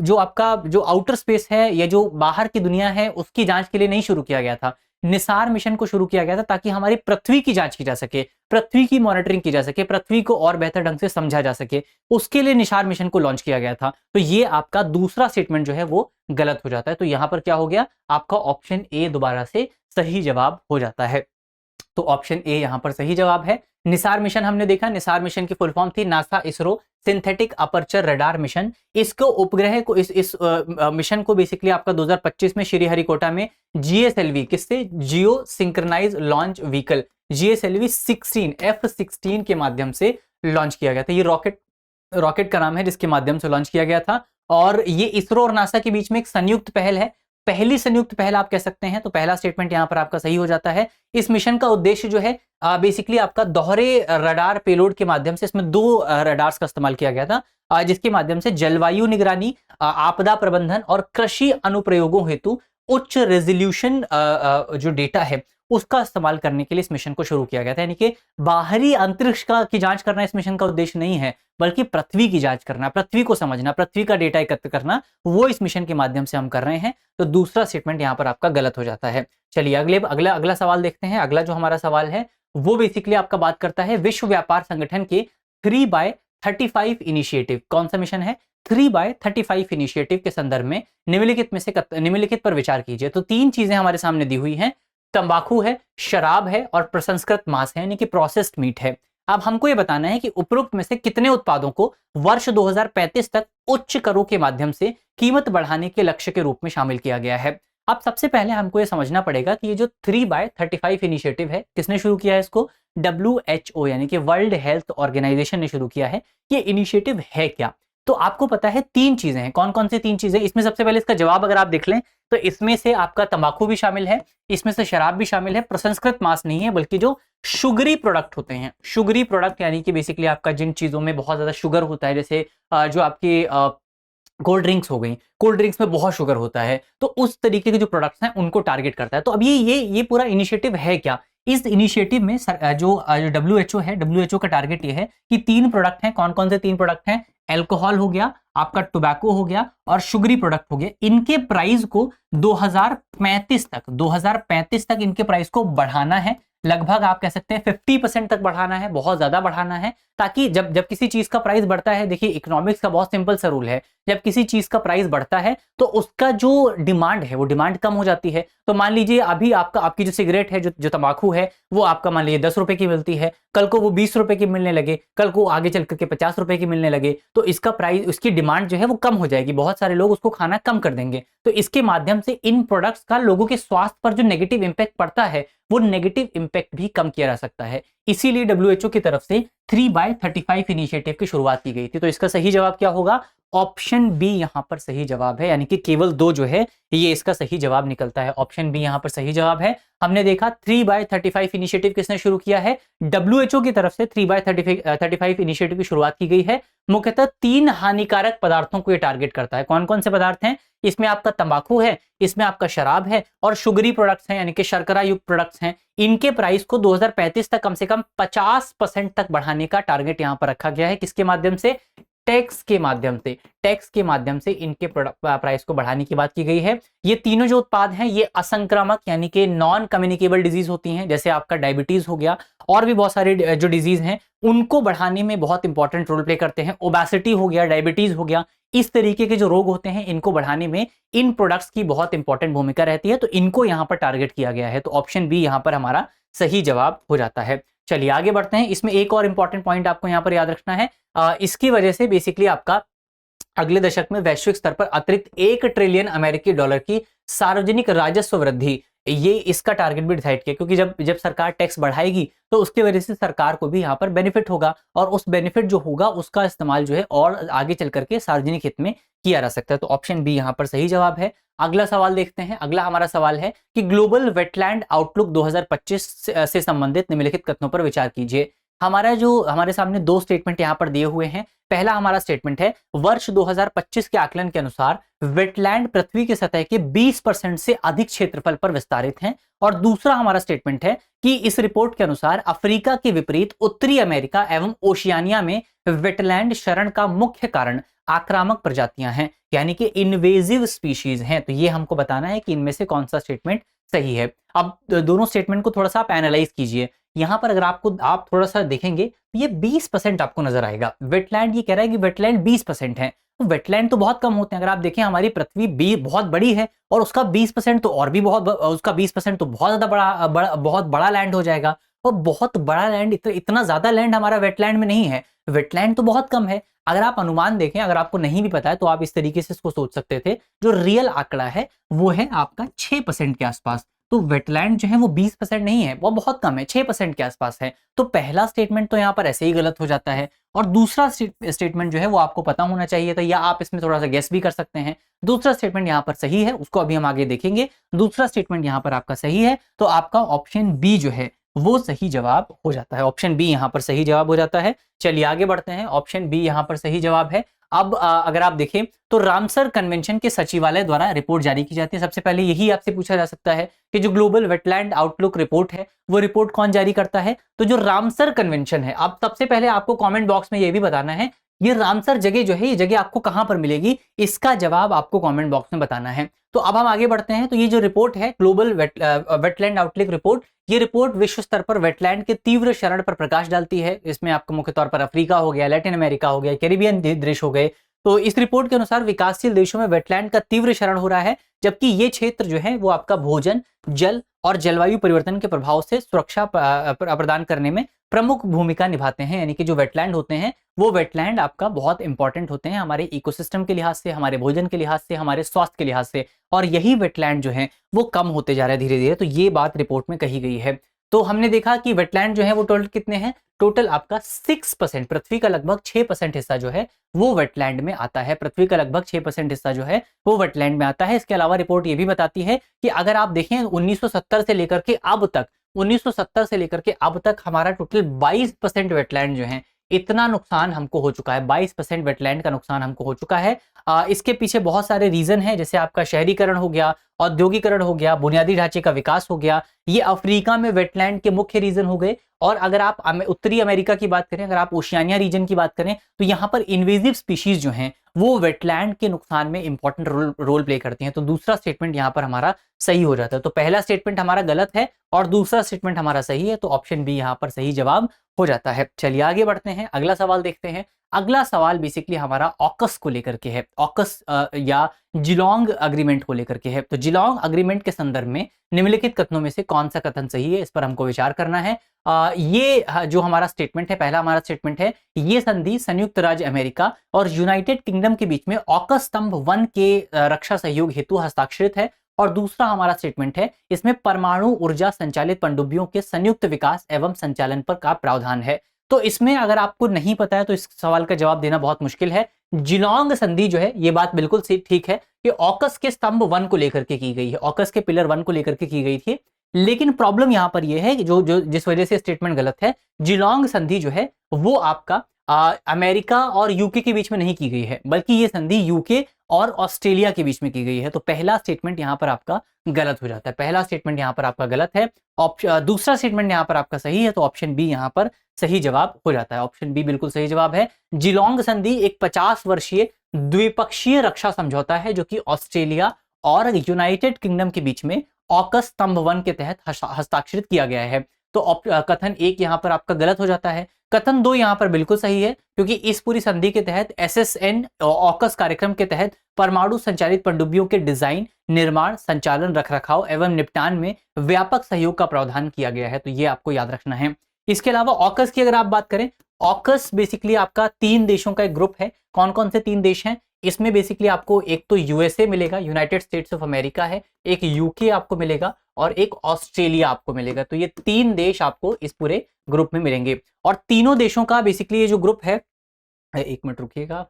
जो आपका जो आउटर स्पेस है या जो बाहर की दुनिया है उसकी जांच के लिए नहीं शुरू किया गया था। निसार मिशन को शुरू किया गया था ताकि हमारी पृथ्वी की जांच की जा सके, पृथ्वी की मॉनिटरिंग की जा सके, पृथ्वी को और बेहतर ढंग से समझा जा सके, उसके लिए निसार मिशन को लॉन्च किया गया था। तो ये आपका दूसरा स्टेटमेंट जो है वो गलत हो जाता है। तो यहां पर क्या हो गया, आपका ऑप्शन ए दोबारा से सही जवाब हो जाता है। तो ऑप्शन ए यहां पर सही जवाब है। निसार मिशन हमने देखा, निसार मिशन की फुल फॉर्म थी NASA ISRO synthetic aperture radar mission. इसको उपग्रह को इस मिशन को बेसिकली आपका 2025 में श्रीहरिकोटा में जीएसएलवी किससे, geo synchronise launch vehicle GSLV 16 F-16 के माध्यम से लॉन्च किया गया था। ये रॉकेट का नाम है जिसके माध्यम से लॉन्च किया गया था। और ये इसरो और नासा के बीच में एक संयुक्त पहल है, पहली संयुक्त पहल आप कह सकते हैं। तो पहला स्टेटमेंट यहां पर आपका सही हो जाता है। इस मिशन का उद्देश्य जो है बेसिकली आपका दोहरे रडार पेलोड के माध्यम से, इसमें 2 रडार्स का इस्तेमाल किया गया था, जिसके माध्यम से जलवायु निगरानी, आपदा प्रबंधन और कृषि अनुप्रयोगों हेतु उच्च रेजोल्यूशन जो डेटा है उसका इस्तेमाल करने के लिए इस मिशन को शुरू किया गया था। यानी कि बाहरी अंतरिक्ष की जांच करना इस मिशन का उद्देश्य नहीं है, बल्कि पृथ्वी की जांच करना, पृथ्वी को समझना, पृथ्वी का डेटा एकत्र करना, वो इस मिशन के माध्यम से हम कर रहे हैं। तो दूसरा स्टेटमेंट यहां पर आपका गलत हो जाता है। चलिए अगला सवाल देखते हैं। अगला जो हमारा सवाल है वो बेसिकली आपका बात करता है विश्व व्यापार संगठन के 3x35 इनिशिएटिव। कौन सा मिशन है, 3x35 इनिशिएटिव के संदर्भ में निम्नलिखित पर विचार कीजिए। तो 3 चीजें हमारे सामने दी हुई हैं, तंबाकू है, शराब है और प्रसंस्कृत मांस है, यानी कि प्रोसेस्ड मीट है। अब हमको ये बताना है कि उपरोक्त में से कितने उत्पादों को वर्ष 2035 तक उच्च करों के माध्यम से कीमत बढ़ाने के लक्ष्य के रूप में शामिल किया गया है। अब सबसे पहले हमको ये समझना पड़ेगा कि ये जो 3x35 इनिशिएटिव है, किसने शुरू किया है इसको, WHO यानी कि वर्ल्ड हेल्थ ऑर्गेनाइजेशन ने शुरू किया है। ये इनिशिएटिव है क्या, तो आपको पता है 3 चीजें हैं। कौन कौन सी 3 चीजें, इसमें सबसे पहले इसका जवाब अगर आप देख लें तो इसमें से आपका तंबाकू भी शामिल है, इसमें से शराब भी शामिल है, प्रसंस्कृत मांस नहीं है, बल्कि जो शुगरी प्रोडक्ट होते हैं, शुगरी प्रोडक्ट यानी कि बेसिकली आपका जिन चीजों में बहुत ज्यादा शुगर होता है, जैसे जो आपकी कोल्ड ड्रिंक्स हो गई, कोल्ड ड्रिंक्स में बहुत शुगर होता है, तो उस तरीके के जो प्रोडक्ट्स हैं उनको टारगेट करता है। तो अब ये पूरा इनिशिएटिव है क्या, इस इनिशिएटिव में जो WHO है, WHO का टारगेट ये है कि 3 प्रोडक्ट हैं। कौन कौन से 3 प्रोडक्ट हैं, अल्कोहल हो गया, आपका टोबैको हो गया और शुगरी प्रोडक्ट हो गया। इनके प्राइस को 2035 तक इनके प्राइस को बढ़ाना है, लगभग आप कह सकते हैं 50% तक बढ़ाना है, बहुत ज्यादा बढ़ाना है, ताकि जब किसी चीज का प्राइस बढ़ता है, देखिए इकोनॉमिक्स का बहुत सिंपल सा रूल है, जब किसी चीज का प्राइस बढ़ता है तो उसका जो डिमांड है वो डिमांड कम हो जाती है। तो मान लीजिए अभी आपकी जो सिगरेट है, जो तंबाकू है, वो आपका मान लीजिए 10 रुपए की मिलती है, कल को वो 20 रुपए की मिलने लगे, कल को आगे चल करके 50 रुपए की मिलने लगे, तो इसका प्राइस, उसकी डिमांड जो है वो कम हो जाएगी, बहुत सारे लोग उसको खाना कम कर देंगे। तो इसके माध्यम से इन प्रोडक्ट्स का लोगों के स्वास्थ्य पर जो नेगेटिव इंपैक्ट पड़ता है वो नेगेटिव इंपैक्ट भी कम किया जा सकता है। इसीलिए WHO की तरफ से 3x35 इनिशिएटिव की शुरुआत की गई थी। तो इसका सही जवाब क्या होगा, ऑप्शन बी यहां पर सही जवाब है, यानी कि केवल 2 जो है ये इसका सही जवाब निकलता है। ऑप्शन बी यहां पर सही जवाब है। हमने देखा 3x35 इनिशिएटिव किसने शुरू किया है, WHO की तरफ से 3x35 इनिशिएटिव की शुरुआत की गई है। मुख्यतः 3 हानिकारक पदार्थों को ये टारगेट करता है। कौन कौन से पदार्थ हैं, इसमें आपका तंबाकू है, इसमें आपका शराब है और शुगरी प्रोडक्ट्स हैं, यानी कि शर्करा युक्त प्रोडक्ट्स हैं। इनके प्राइस को 2035 तक कम से कम 50% तक बढ़ाने का टारगेट यहां पर रखा गया है। किसके माध्यम से, टैक्स के माध्यम से इनके प्राइस को बढ़ाने की बात की गई है। ये तीनों जो उत्पाद हैं ये असंक्रामक यानी कि नॉन कम्युनिकेबल डिजीज होती हैं, जैसे आपका डायबिटीज हो गया और भी बहुत सारे जो डिजीज हैं उनको बढ़ाने में बहुत इंपॉर्टेंट रोल प्ले करते हैं। ओबेसिटी हो गया, डायबिटीज हो गया, इस तरीके के जो रोग होते हैं इनको बढ़ाने में इन प्रोडक्ट्स की बहुत इंपॉर्टेंट भूमिका रहती है। तो इनको यहां पर टारगेट किया गया है। तो ऑप्शन बी यहां पर हमारा सही जवाब हो जाता है। चलिए आगे बढ़ते हैं। इसमें एक और इंपॉर्टेंट पॉइंट आपको यहां पर याद रखना है। इसकी वजह से बेसिकली आपका अगले दशक में वैश्विक स्तर पर अतिरिक्त 1 ट्रिलियन अमेरिकी डॉलर की सार्वजनिक राजस्व वृद्धि, ये इसका टारगेट भी डिसाइड किया, क्योंकि जब सरकार टैक्स बढ़ाएगी तो उसकी वजह से सरकार को भी यहाँ पर बेनिफिट होगा और उस बेनिफिट जो होगा उसका इस्तेमाल जो है और आगे चल करके सार्वजनिक हित में किया जा सकता है। तो ऑप्शन बी यहाँ पर सही जवाब है। अगला सवाल देखते हैं। अगला हमारा सवाल है कि ग्लोबल वेटलैंड आउटलुक 2025 से संबंधित निम्नलिखित कथनों पर विचार कीजिए। हमारे सामने 2 स्टेटमेंट यहाँ पर दिए हुए हैं। पहला हमारा स्टेटमेंट है वर्ष 2025 के आकलन के अनुसार वेटलैंड पृथ्वी की सतह के 20% से अधिक क्षेत्रफल पर विस्तारित हैं। और दूसरा हमारा स्टेटमेंट है कि इस रिपोर्ट के अनुसार अफ्रीका के विपरीत उत्तरी अमेरिका एवं ओशियानिया में वेटलैंड क्षरण का मुख्य कारण आक्रामक प्रजातियां हैं, यानी कि इन्वेजिव स्पीशीज हैं। तो ये हमको बताना है कि इनमें से कौन सा स्टेटमेंट सही है। अब दोनों स्टेटमेंट को थोड़ा सा आप एनालाइज कीजिए। यहाँ पर अगर आप थोड़ा सा देखेंगे तो ये 20% आपको नजर आएगा। वेटलैंड, ये कह रहा है कि वेटलैंड 20% है, तो वेटलैंड तो बहुत कम होते हैं। अगर आप देखें हमारी पृथ्वी बहुत बड़ी है और उसका 20% तो और भी उसका 20% तो बहुत ज्यादा बहुत बड़ा लैंड हो जाएगा। और बहुत बड़ा लैंड, इतना ज्यादा लैंड हमारा वेटलैंड में नहीं है। वेटलैंड तो बहुत कम है। अगर आप अनुमान देखें, अगर आपको नहीं भी पता है तो आप इस तरीके से इसको सोच सकते थे, जो रियल आंकड़ा है वो है आपका 6% के आसपास। तो वेटलैंड जो है वो 20% नहीं है, वो बहुत कम है, 6% के आसपास है। तो पहला स्टेटमेंट तो यहाँ पर ऐसे ही गलत हो जाता है। और दूसरा स्टेटमेंट जो है वो आपको पता होना चाहिए था, या आप इसमें थोड़ा सा गेस भी कर सकते हैं। दूसरा स्टेटमेंट यहाँ पर सही है, उसको अभी हम आगे देखेंगे। दूसरा स्टेटमेंट यहाँ पर आपका सही है, तो आपका ऑप्शन बी जो है वो सही जवाब हो जाता है। ऑप्शन बी यहाँ पर सही जवाब हो जाता है। चलिए आगे बढ़ते हैं। ऑप्शन बी यहाँ पर सही जवाब है। अब अगर आप देखें तो रामसर कन्वेंशन के सचिवालय द्वारा रिपोर्ट जारी की जाती है। सबसे पहले यही आपसे पूछा जा सकता है कि जो ग्लोबल वेटलैंड आउटलुक रिपोर्ट है वो रिपोर्ट कौन जारी करता है? तो जो रामसर कन्वेंशन है। अब सबसे पहले आपको कमेंट बॉक्स में ये भी बताना है ये रामसर जगह जो है, ये जगह आपको कहां पर मिलेगी, इसका जवाब आपको कमेंट बॉक्स में बताना है। तो अब हम आगे बढ़ते हैं। तो ये जो रिपोर्ट है ग्लोबल वेटलैंड आउटलुक रिपोर्ट, ये रिपोर्ट विश्व स्तर पर वेटलैंड के तीव्र क्षरण पर प्रकाश डालती है। इसमें आपको मुख्य तौर पर अफ्रीका हो गया, लैटिन अमेरिका हो गया, कैरिबियन देश हो गए। तो इस रिपोर्ट के अनुसार विकासशील देशों में वेटलैंड का तीव्र क्षरण हो रहा है, जबकि ये क्षेत्र जो है वो आपका भोजन, जल और जलवायु परिवर्तन के प्रभाव से सुरक्षा प्रदान करने में प्रमुख भूमिका निभाते हैं। यानी कि जो वेटलैंड होते हैं वो वेटलैंड आपका बहुत इंपॉर्टेंट होते हैं हमारे इकोसिस्टम के लिहाज से, हमारे भोजन के लिहाज से, हमारे स्वास्थ्य के लिहाज से। और यही वेटलैंड जो है वो कम होते जा रहे हैं धीरे धीरे। तो ये बात रिपोर्ट में कही गई है। तो हमने देखा कि वेटलैंड जो है वो टोटल कितने हैं? टोटल आपका 6%, पृथ्वी का लगभग 6% हिस्सा जो है वो वेटलैंड में आता है। पृथ्वी का लगभग 6% हिस्सा जो है वो वेटलैंड में आता है। इसके अलावा रिपोर्ट ये भी बताती है कि अगर आप देखें 1970 से लेकर के अब तक, 1970 से लेकर के अब तक हमारा टोटल 22% वेटलैंड जो है, इतना नुकसान हमको हो चुका है। 22% वेटलैंड का नुकसान हमको हो चुका है। इसके पीछे बहुत सारे रीजन हैं, जैसे आपका शहरीकरण हो गया, औद्योगिकरण हो गया, बुनियादी ढांचे का विकास हो गया। ये अफ्रीका में वेटलैंड के मुख्य रीजन हो गए। और अगर आप उत्तरी अमेरिका की बात करें, अगर आप ओशियानिया रीजन की बात करें, तो यहाँ पर इन्वेजिव स्पीशीज जो हैं वो वेटलैंड के नुकसान में इंपॉर्टेंट रोल प्ले करती हैं। तो दूसरा स्टेटमेंट यहाँ पर हमारा सही हो जाता है। तो पहला स्टेटमेंट हमारा गलत है और दूसरा स्टेटमेंट हमारा सही है। तो ऑप्शन बी यहाँ पर सही जवाब हो जाता है। चलिए आगे बढ़ते हैं, अगला सवाल देखते हैं। अगला सवाल बेसिकली हमारा ऑकस को लेकर के है। ऑकस या जिलोंग अग्रीमेंट को लेकर के है। तो जिलोंग अग्रीमेंट के संदर्भ में निम्नलिखित कथनों में से कौन सा कथन सही है, इस पर हमको विचार करना है। ये जो हमारा स्टेटमेंट है, पहला हमारा स्टेटमेंट है, ये संधि संयुक्त राज्य अमेरिका और यूनाइटेड किंगडम के बीच में ऑकस स्तंभ 1 के रक्षा सहयोग हेतु हस्ताक्षरित है। और दूसरा हमारा स्टेटमेंट है, इसमें परमाणु ऊर्जा संचालित पनडुब्बियों के संयुक्त विकास एवं संचालन पर का प्रावधान है। तो इसमें अगर आपको नहीं पता है तो इस सवाल का जवाब देना बहुत मुश्किल है। जिलोंग संधि जो है, ये बात बिल्कुल ठीक है कि ऑकस के स्तंभ 1 को लेकर के की गई है, ऑकस के पिलर 1 को लेकर के की गई थी। लेकिन प्रॉब्लम यहां पर यह है कि जो जिस वजह से स्टेटमेंट गलत है, जिलोंग संधि जो है वो आपका अमेरिका और यूके के बीच में नहीं की गई है, बल्कि ये संधि यूके और ऑस्ट्रेलिया के बीच में की गई है। तो पहला स्टेटमेंट यहां पर आपका गलत हो जाता है। पहला स्टेटमेंट यहां पर आपका गलत है। दूसरा स्टेटमेंट यहां पर आपका सही है। तो ऑप्शन बी यहां पर सही जवाब हो जाता है। ऑप्शन बी बिल्कुल सही जवाब है। जिलोंग संधि एक 50 वर्षीय द्विपक्षीय रक्षा समझौता है जो कि ऑस्ट्रेलिया और यूनाइटेड किंगडम के बीच में ऑकस स्तंभ 1 के तहत हस्ताक्षरित किया गया है। तो कथन 1 यहां पर आपका गलत हो जाता है। कथन 2 यहां पर बिल्कुल सही है, क्योंकि इस पूरी संधि के तहत SSN ऑकस कार्यक्रम के तहत परमाणु संचालित पनडुब्बियों के डिजाइन, निर्माण, संचालन, रखरखाव एवं निपटान में व्यापक सहयोग का प्रावधान किया गया है। तो ये आपको याद रखना है। इसके अलावा ऑकस की अगर आप बात करें, ऑकस बेसिकली आपका 3 देशों का एक ग्रुप है। कौन कौन से 3 देश हैं? इसमें बेसिकली आपको एक तो यूएसए मिलेगा, यूनाइटेड स्टेट्स ऑफ अमेरिका है, एक यूके आपको मिलेगा और एक ऑस्ट्रेलिया आपको मिलेगा। तो ये 3 देश आपको इस पूरे ग्रुप में मिलेंगे। और तीनों देशों का बेसिकली ये जो ग्रुप है, एक मिनट रुकिएगा,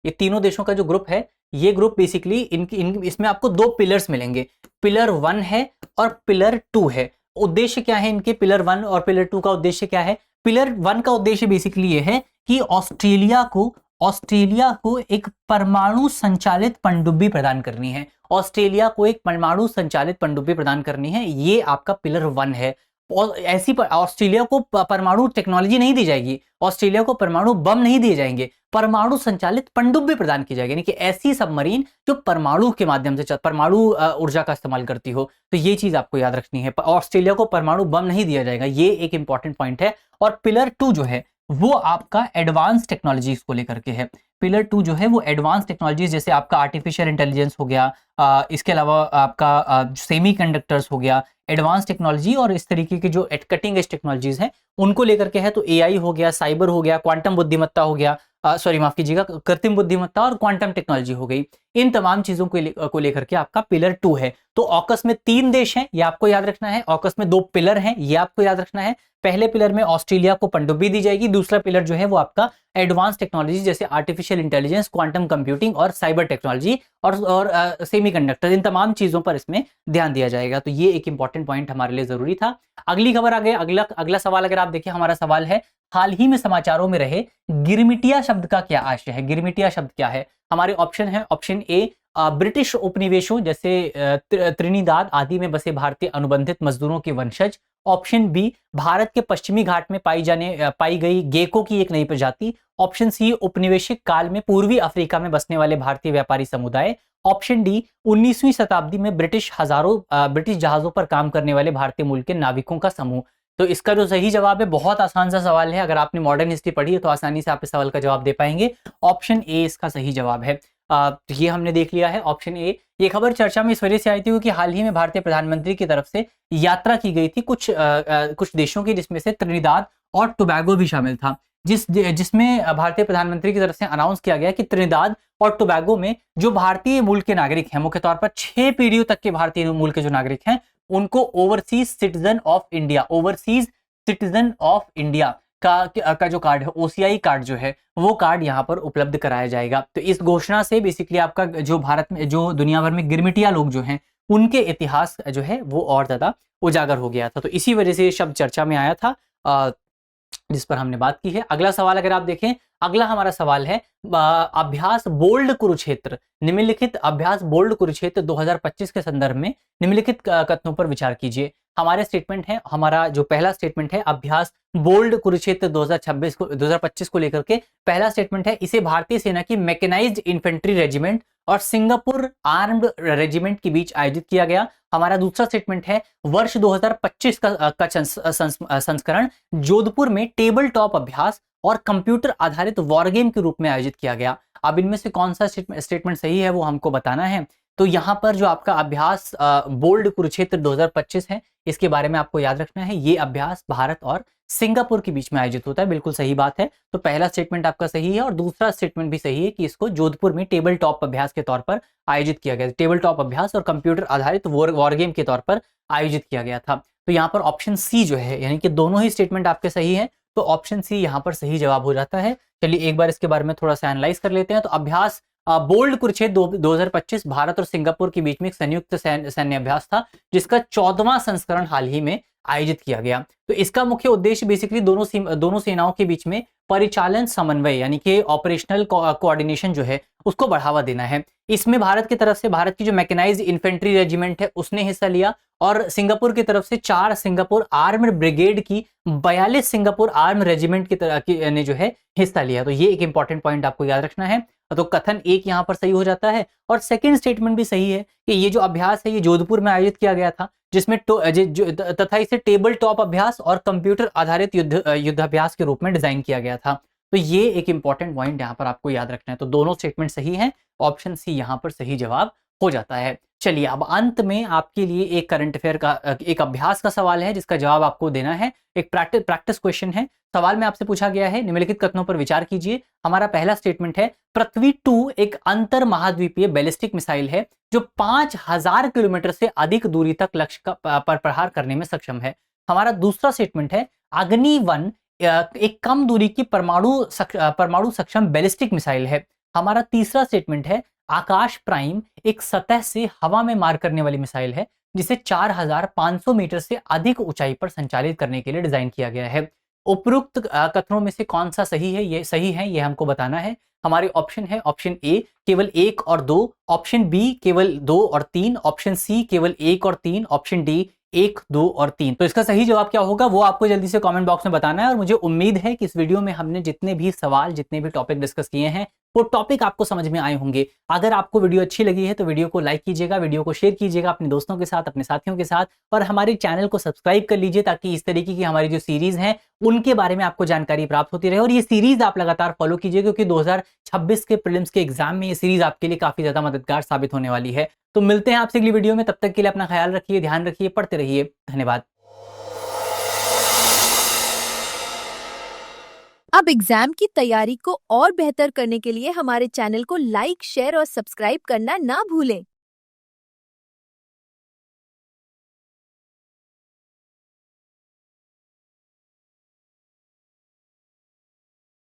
ये तीनों देशों का जो ग्रुप है, ये ग्रुप बेसिकली इसमें आपको 2 पिलर्स मिलेंगे। पिलर 1 है और पिलर 2 है। उद्देश्य क्या है इनके? पिलर 1 और पिलर 2 का उद्देश्य क्या है? पिलर 1 का उद्देश्य बेसिकली ये है कि ऑस्ट्रेलिया को एक परमाणु संचालित पनडुब्बी प्रदान करनी है। ऑस्ट्रेलिया को एक परमाणु संचालित पनडुब्बी प्रदान करनी है, ये आपका पिलर 1 है। ऐसी ऑस्ट्रेलिया को परमाणु टेक्नोलॉजी नहीं दी जाएगी, ऑस्ट्रेलिया को परमाणु बम नहीं दिए जाएंगे, परमाणु संचालित पनडुब्बी प्रदान की जाएगी, यानी कि ऐसी सबमरीन जो परमाणु के माध्यम से परमाणु ऊर्जा का इस्तेमाल करती हो। तो ये चीज आपको याद रखनी है, ऑस्ट्रेलिया को परमाणु बम नहीं दिया जाएगा, ये एक इंपॉर्टेंट पॉइंट है। और पिलर 2 जो है वो आपका एडवांस टेक्नोलॉजीज को लेकर के है। पिलर 2 जो है वो एडवांस टेक्नोलॉजीज, जैसे आपका आर्टिफिशियल इंटेलिजेंस हो गया, इसके अलावा आपका सेमीकंडक्टर्स हो गया, एडवांस टेक्नोलॉजी और इस तरीके की जो कटिंग एज टेक्नोलॉजीज हैं उनको लेकर के है। तो एआई हो गया, साइबर हो गया, क्वांटम बुद्धिमत्ता हो गया, सॉरी माफ कीजिएगा, कृत्रिम बुद्धिमत्ता और क्वांटम टेक्नोलॉजी हो गई। इन तमाम चीजों को लेकर के आपका पिलर 2 है। तो ऑकस में 3 देश हैं, ये आपको याद रखना है। ऑकस में 2 पिलर हैं, ये आपको याद रखना है। पहले पिलर में ऑस्ट्रेलिया को पनडुब्बी दी जाएगी, दूसरा पिलर जो है वो आपका एडवांस टेक्नोलॉजी जैसे आर्टिफिशियल इंटेलिजेंस, क्वांटम कंप्यूटिंग और साइबर टेक्नोलॉजी और सेमीकंडक्टर, इन तमाम चीजों पर इसमें ध्यान दिया जाएगा। तो ये एक इंपॉर्टेंट पॉइंट हमारे लिए जरूरी था। अगली खबर आ गई, अगला सवाल अगर आप देखिए, हमारा सवाल है हाल ही में समाचारों में रहे गिरमिटिया शब्द का क्या आशय है। गिरमिटिया शब्द क्या है? हमारे ऑप्शन है, ऑप्शन ए ब्रिटिश उपनिवेशों जैसे त्रिनिदाद आदि में बसे भारतीय अनुबंधित मजदूरों के वंशज। ऑप्शन बी भारत के पश्चिमी घाट में पाई गई गेको की एक नई प्रजाति। ऑप्शन सी उपनिवेशिक काल में पूर्वी अफ्रीका में बसने वाले भारतीय व्यापारी समुदाय। ऑप्शन डी 19वीं शताब्दी में ब्रिटिश जहाजों पर काम करने वाले भारतीय मूल के नाविकों का समूह। तो इसका जो सही जवाब है, बहुत आसान सा सवाल है, अगर आपने मॉडर्न हिस्ट्री पढ़ी है तो आसानी से आप इस सवाल का जवाब दे पाएंगे। ऑप्शन ए इसका सही जवाब है। तो ये हमने देख लिया है ऑप्शन ए। ये खबर चर्चा में इस वजह से आई थी क्योंकि हाल ही में भारतीय प्रधानमंत्री की तरफ से यात्रा की गई थी कुछ देशों की, जिसमें से त्रिनिदाद और टोबैगो भी शामिल था, जिसमें भारतीय प्रधानमंत्री की तरफ से अनाउंस किया गया कि त्रिनिदाद और टोबैगो में जो भारतीय मूल के नागरिक हैं, मुख्य तौर पर 6 पीढ़ियों तक के भारतीय मूल के जो नागरिक हैं, उनको ओवरसीज सिटीजन ऑफ इंडिया का जो कार्ड है, ओसीआई कार्ड जो है, वो कार्ड यहाँ पर उपलब्ध कराया जाएगा। तो इस घोषणा से बेसिकली आपका जो भारत में, जो दुनिया भर में गिरमिटिया लोग जो हैं, उनके इतिहास जो है वो और ज्यादा उजागर हो गया था। तो इसी वजह से ये शब्द चर्चा में आया था, जिस पर हमने बात की है। अगला सवाल अगर आप देखें, अगला हमारा सवाल है अभ्यास बोल्ड कुरुक्षेत्र। निम्नलिखित अभ्यास बोल्ड कुरुक्षेत्र 2025 के संदर्भ में निम्नलिखित कथनों पर विचार कीजिए। हमारे स्टेटमेंट है, हमारा जो पहला स्टेटमेंट है अभ्यास बोल्ड कुरुक्षेत्र 2025 को लेकर के पहला स्टेटमेंट है, इसे भारतीय सेना की मैकेनाइज्ड इन्फेंट्री रेजिमेंट और सिंगापुर आर्म्ड रेजिमेंट के बीच आयोजित किया गया। हमारा दूसरा स्टेटमेंट है वर्ष 2025 का संस्करण जोधपुर में टेबल टॉप अभ्यास और कंप्यूटर आधारित वॉर गेम के रूप में आयोजित किया गया। अब इनमें से कौन सा स्टेटमेंट सही है वो हमको बताना है। तो यहाँ पर जो आपका अभ्यास बोल्ड कुरुक्षेत्र 2025 है, इसके बारे में आपको याद रखना है, ये अभ्यास भारत और सिंगापुर के बीच में आयोजित होता है। बिल्कुल सही बात है। तो पहला स्टेटमेंट आपका सही है और दूसरा स्टेटमेंट भी सही है कि इसको जोधपुर में टेबल टॉप अभ्यास के तौर पर आयोजित किया गया। टेबल टॉप अभ्यास और कंप्यूटर आधारित वॉर गेम के तौर पर आयोजित किया गया था। तो यहाँ पर ऑप्शन सी जो है, यानी कि दोनों ही स्टेटमेंट आपके सही है, तो ऑप्शन सी यहाँ पर सही जवाब हो जाता है। चलिए एक बार इसके बारे में थोड़ा सा एनालाइज कर लेते हैं। तो अभ्यास बोल्ड कुरुक्षेत्र 2025 भारत और सिंगापुर के बीच में एक संयुक्त सैन्य अभ्यास था, जिसका 14वां संस्करण हाल ही में आयोजित किया गया। तो इसका मुख्य उद्देश्य बेसिकली दोनों सेनाओं के बीच में परिचालन समन्वय, यानी कि ऑपरेशनल कोऑर्डिनेशन जो है उसको बढ़ावा देना है। इसमें भारत की तरफ से भारत की जो मैकेनाइज्ड इन्फेंट्री रेजिमेंट है उसने हिस्सा लिया, और सिंगापुर की तरफ से 4 सिंगापुर आर्म्ड ब्रिगेड की 42 सिंगापुर आर्म रेजिमेंट की तरह की ने जो है हिस्सा लिया। तो ये एक इंपॉर्टेंट पॉइंट आपको याद रखना है। तो कथन एक यहाँ पर सही हो जाता है, और सेकंड स्टेटमेंट भी सही है कि ये जो अभ्यास है ये जोधपुर में आयोजित किया गया था, जिसमें तथा इसे टेबल टॉप अभ्यास और कंप्यूटर आधारित युद्धाभ्यास के रूप में डिजाइन किया गया था। तो ये एक इंपॉर्टेंट पॉइंट यहाँ पर आपको याद रखना है। तो दोनों स्टेटमेंट सही हैं, ऑप्शन सी यहाँ पर सही जवाब हो जाता है। चलिए अब अंत में आपके लिए एक करंट अफेयर का एक अभ्यास का सवाल है, जिसका जवाब आपको देना है। एक प्रैक्टिस क्वेश्चन है। सवाल में आपसे पूछा गया है, निम्नलिखित कथनों पर विचार कीजिए। हमारा पहला स्टेटमेंट है पृथ्वी 2 एक अंतर महाद्वीपीय बैलिस्टिक मिसाइल है जो 5000 किलोमीटर से अधिक दूरी तक लक्ष्य पर प्रहार करने में सक्षम है। हमारा दूसरा स्टेटमेंट है अग्नि 1 एक कम दूरी की परमाणु सक्षम बैलिस्टिक मिसाइल है। हमारा तीसरा स्टेटमेंट है आकाश प्राइम एक सतह से हवा में मार करने वाली मिसाइल है, जिसे 4500 मीटर से अधिक ऊंचाई पर संचालित करने के लिए डिजाइन किया गया है। उपरोक्त कथनों में से कौन सा सही है, ये सही है, ये हमको बताना है। हमारे ऑप्शन है ऑप्शन ए केवल 1 और 2, ऑप्शन बी केवल 2 और 3, ऑप्शन सी केवल 1 और 3, ऑप्शन डी 1, 2 और 3। तो इसका सही जवाब क्या होगा वो आपको जल्दी से कमेंट बॉक्स में बताना है। और मुझे उम्मीद है कि इस वीडियो में हमने जितने भी सवाल, जितने भी टॉपिक डिस्कस किए हैं, वो टॉपिक आपको समझ में आए होंगे। अगर आपको वीडियो अच्छी लगी है तो वीडियो को लाइक कीजिएगा, वीडियो को शेयर कीजिएगा अपने दोस्तों के साथ, अपने साथियों के साथ, और हमारे चैनल को सब्सक्राइब कर लीजिए ताकि इस तरीके की हमारी जो सीरीज हैं उनके बारे में आपको जानकारी प्राप्त होती रहे। और ये सीरीज आप लगातार फॉलो कीजिए क्योंकि 2026 के प्रीलिम्स के एग्जाम में ये सीरीज आपके लिए काफी ज्यादा मददगार साबित होने वाली है। तो मिलते हैं आपसे अगली वीडियो में, तब तक के लिए अपना ख्याल रखिए, ध्यान रखिए, पढ़ते रहिए। धन्यवाद। अब एग्जाम की तैयारी को और बेहतर करने के लिए हमारे चैनल को लाइक, शेयर और सब्सक्राइब करना ना भूलें।